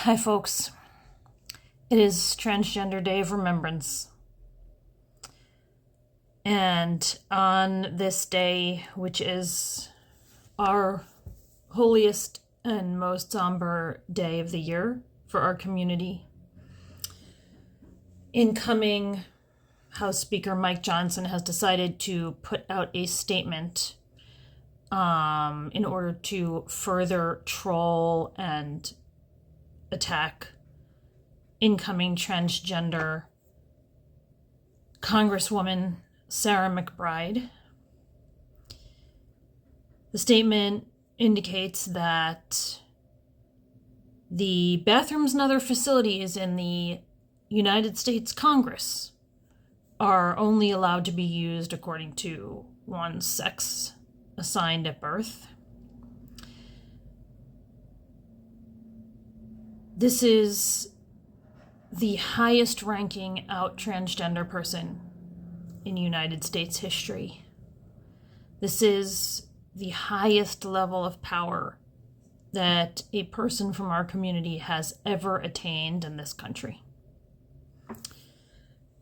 Hi, folks. It is Transgender Day of Remembrance. And on this day, which is our holiest and most somber day of the year for our community, incoming House Speaker Mike Johnson has decided to put out a statement in order to further troll and attack incoming transgender Congresswoman Sarah McBride. The statement indicates that the bathrooms and other facilities in the United States Congress are only allowed to be used according to one's sex assigned at birth. This is the highest ranking out transgender person in United States history. This is the highest level of power that a person from our community has ever attained in this country.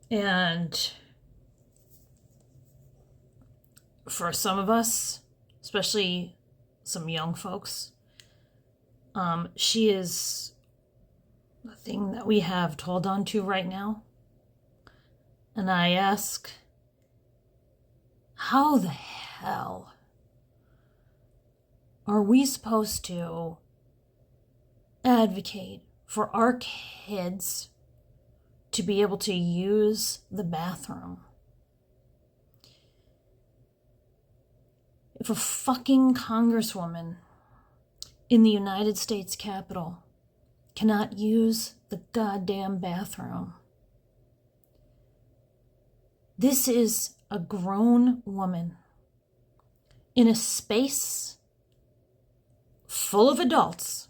And for some of us, especially some young folks, she is the thing that we have to hold on to right now. And I ask, how the hell are we supposed to advocate for our kids to be able to use the bathroom if a fucking congresswoman in the United States Capitol cannot use the goddamn bathroom? This is a grown woman in a space full of adults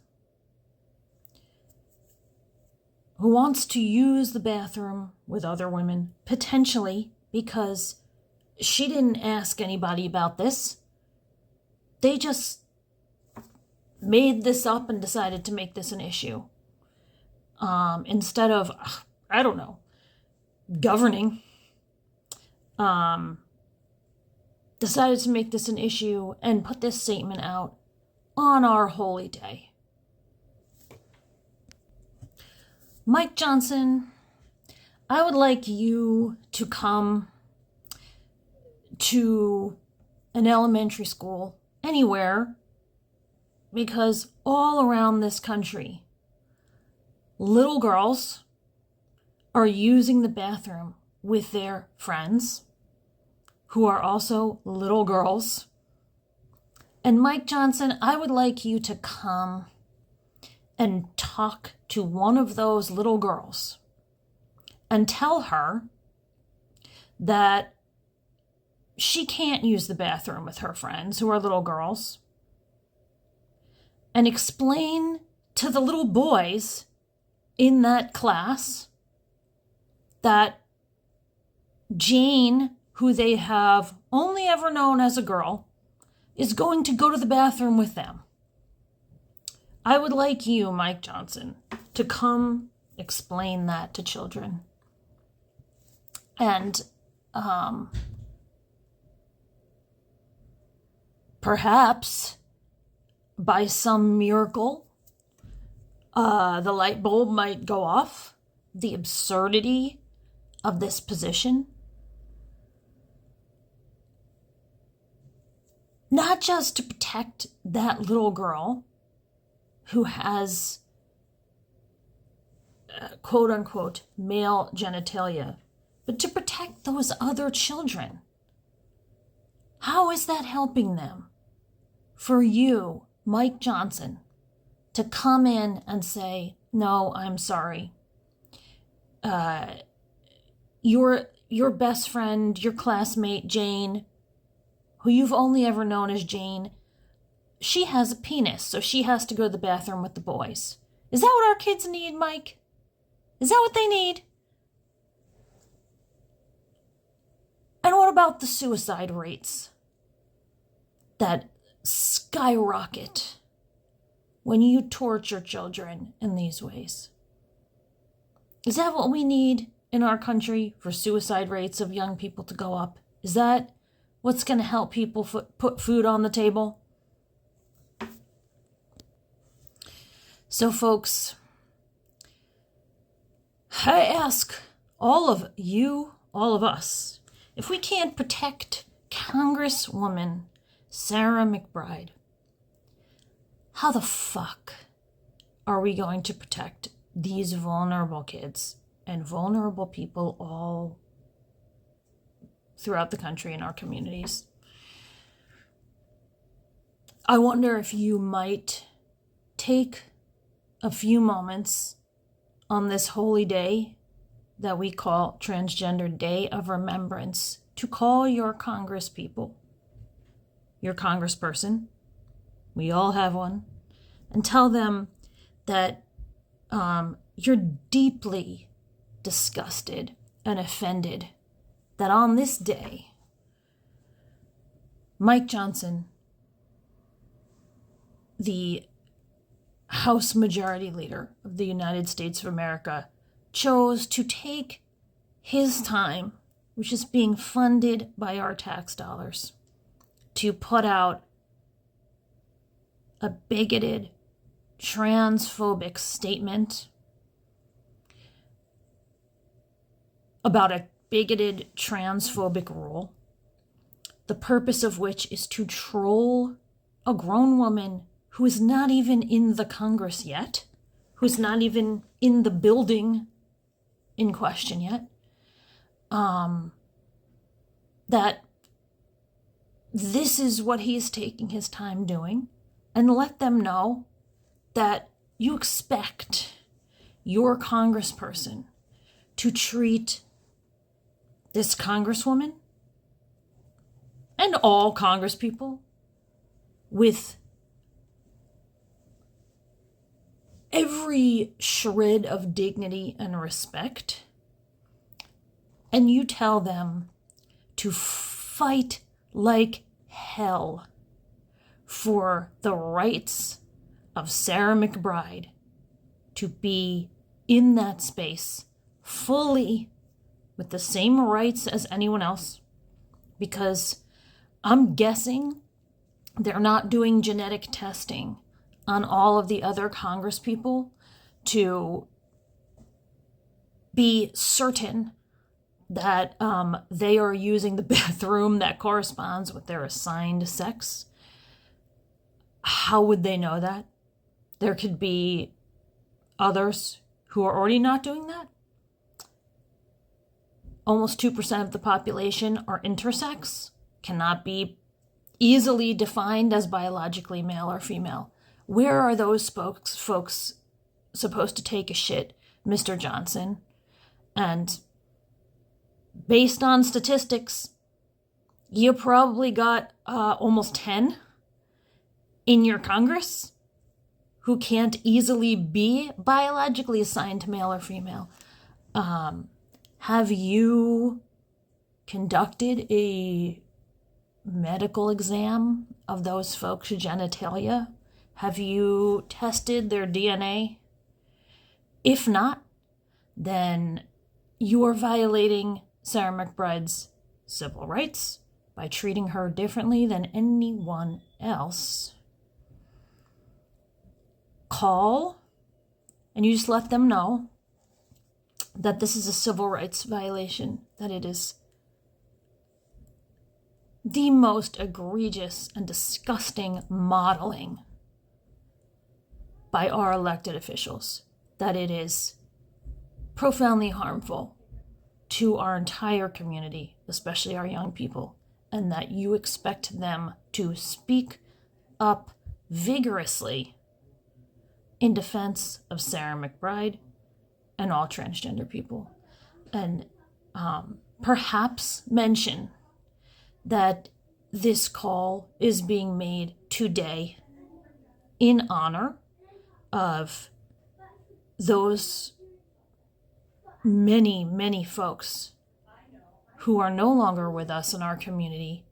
who wants to use the bathroom with other women, potentially because she didn't ask anybody about this. They just made this up and decided to make this an issue. Instead of, I don't know, governing, decided to make this an issue and put this statement out on our holy day. Mike Johnson, I would like you to come to an elementary school anywhere, because all around this country, little girls are using the bathroom with their friends who are also little girls. And Mike Johnson, I would like you to come and talk to one of those little girls and tell her that she can't use the bathroom with her friends who are little girls, and explain to the little boys in that class that Jane, who they have only ever known as a girl, is going to go to the bathroom with them. I would like you, Mike Johnson, to come explain that to children. And perhaps by some miracle, the light bulb might go off. The absurdity of this position. Not just to protect that little girl who has quote unquote male genitalia, but to protect those other children. How is that helping them? For you, Mike Johnson, to come in and say, no, I'm sorry. Your best friend, your classmate, Jane, who you've only ever known as Jane, she has a penis, so she has to go to the bathroom with the boys. Is that what our kids need, Mike? Is that what they need? And what about the suicide rates that skyrocket when you torture children in these ways? Is that what we need in our country for suicide rates of young people to go up? Is that what's going to help people put food on the table? So, folks, I ask all of you, all of us, if we can't protect Congresswoman Sarah McBride, how the fuck are we going to protect these vulnerable kids and vulnerable people all throughout the country in our communities? I wonder if you might take a few moments on this holy day that we call Transgender Day of Remembrance to call your congresspeople, your congressperson, we all have one, and tell them that you're deeply disgusted and offended that on this day, Mike Johnson, the House Majority Leader of the United States of America, chose to take his time, which is being funded by our tax dollars, to put out a bigoted, transphobic statement about a bigoted, transphobic rule, the purpose of which is to troll a grown woman who is not even in the Congress yet, who's not even in the building in question yet, that this is what he's taking his time doing, and let them know that you expect your congressperson to treat this congresswoman and all congresspeople with every shred of dignity and respect, and you tell them to fight like hell for the rights of Sarah McBride to be in that space fully with the same rights as anyone else, because I'm guessing they're not doing genetic testing on all of the other congresspeople to be certain that they are using the bathroom that corresponds with their assigned sex. How would they know that? There could be others who are already not doing that. Almost 2% of the population are intersex, cannot be easily defined as biologically male or female. Where are those folks supposed to take a shit, Mr. Johnson? And based on statistics, you probably got almost 10 in your Congress who can't easily be biologically assigned to male or female. Have you conducted a medical exam of those folks' genitalia? Have you tested their DNA? If not, then you are violating Sarah McBride's civil rights by treating her differently than anyone else. Call, and you just let them know that this is a civil rights violation, that it is the most egregious and disgusting modeling by our elected officials, that it is profoundly harmful to our entire community, especially our young people, and that you expect them to speak up vigorously in defense of Sarah McBride and all transgender people. And perhaps mention that this call is being made today in honor of those many, many folks who are no longer with us in our community